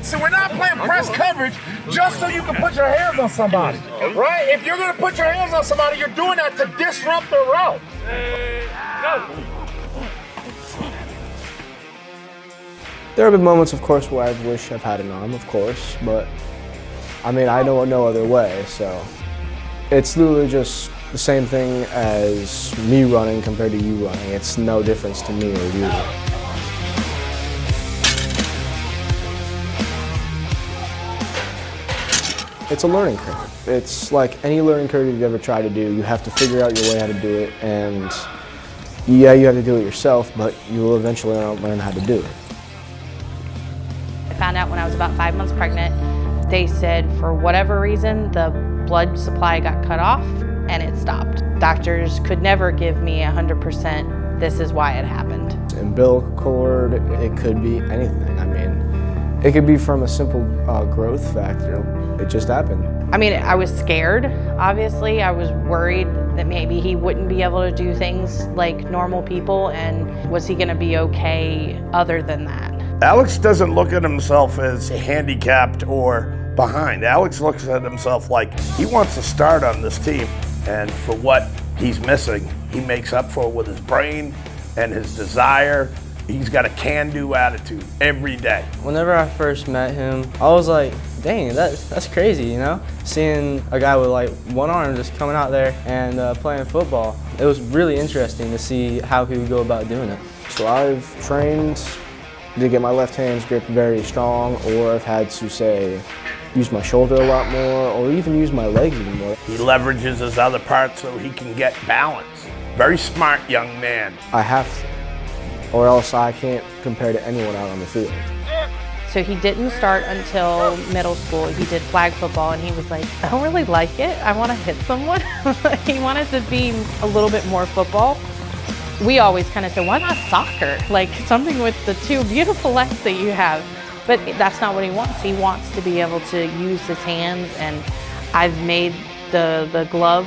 So we're not playing press coverage just so you can put your hands on somebody, right? If you're going to put your hands on somebody, you're doing that to disrupt their route. There have been moments, of course, where I wish I've had an arm, of course, but I mean, I know no other way, so it's literally just the same thing as me running compared to you running. It's no difference to me or you. It's a learning curve. It's like any learning curve you've ever tried to do. You have to figure out your way how to do it, and yeah, you have to do it yourself, but you will eventually learn how to do it. I found out when I was about 5 months pregnant. They said for whatever reason, the blood supply got cut off and it stopped. Doctors could never give me 100%, this is why it happened. Umbilical cord, it could be anything. I mean, it could be from a simple growth factor. It just happened. I mean, I was scared, obviously. I was worried that maybe he wouldn't be able to do things like normal people, and was he gonna be okay other than that? Alex doesn't look at himself as handicapped or behind. Alex looks at himself like he wants to start on this team, and for what he's missing, he makes up for with his brain and his desire. He's got a can-do attitude every day. Whenever I first met him, I was like, dang, that's crazy, you know? Seeing a guy with like one arm just coming out there and playing football. It was really interesting to see how he would go about doing it. So I've trained to get my left hand's grip very strong, or I've had to, say, use my shoulder a lot more, or even use my legs even more. He leverages his other parts so he can get balance. Very smart young man. I have to, or else I can't compare to anyone out on the field. So he didn't start until middle school. He did flag football and he was like, I don't really like it. I want to hit someone. He wanted to be a little bit more football. We always kind of said, why not soccer? Like something with the two beautiful legs that you have. But that's not what he wants. He wants to be able to use his hands, and I've made the glove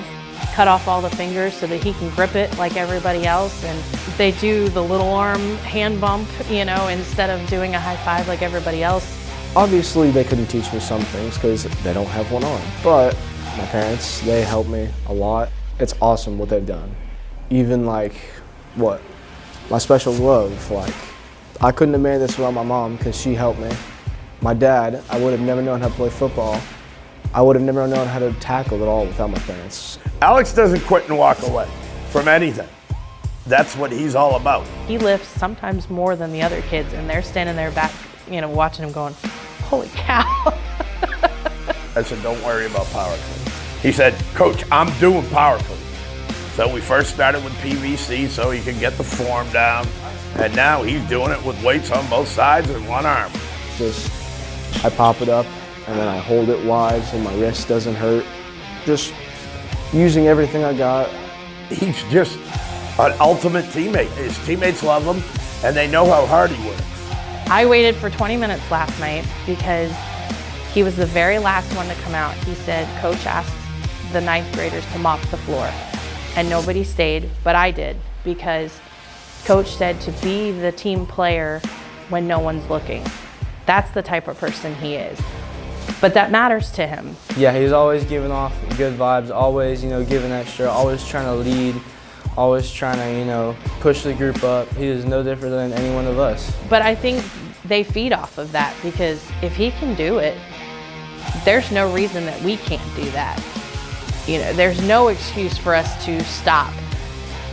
cut off all the fingers so that he can grip it like everybody else. And they do the little arm hand bump, you know, instead of doing a high five like everybody else. Obviously, they couldn't teach me some things because they don't have one arm. But my parents, they helped me a lot. It's awesome what they've done. Even like, my special glove, like, I couldn't have made this without my mom because she helped me. My dad, I would have never known how to play football. I would have never known how to tackle at all without my parents. Alex doesn't quit and walk away from anything. That's what he's all about. He lifts sometimes more than the other kids, and they're standing there back, you know, watching him going, holy cow. I said, don't worry about power clean. He said, Coach, I'm doing power clean. So we first started with PVC so he could get the form down, and now he's doing it with weights on both sides and one arm. Just, I pop it up, and then I hold it wide so my wrist doesn't hurt. Just using everything I got. He's just an ultimate teammate. His teammates love him, and they know how hard he works. I waited for 20 minutes last night because he was the very last one to come out. He said, Coach asked the 9th graders to mop the floor, and nobody stayed, but I did, because Coach said to be the team player when no one's looking. That's the type of person he is. But that matters to him. Yeah, he's always giving off good vibes, always, you know, giving extra, always trying to lead, always trying to, you know, push the group up. He is no different than any one of us. But I think they feed off of that, because if he can do it, there's no reason that we can't do that. You know, there's no excuse for us to stop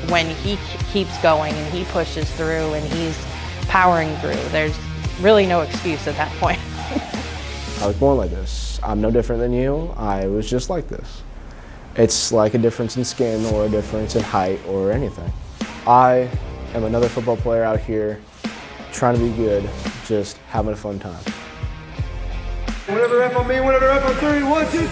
when he keeps going and he pushes through and he's powering through. There's really no excuse at that point. I was born like this. I'm no different than you. I was just like this. It's like a difference in skin or a difference in height or anything. I am another football player out here trying to be good, just having a fun time. Whatever rep on me, whatever rep on 3, 1, 2, 3.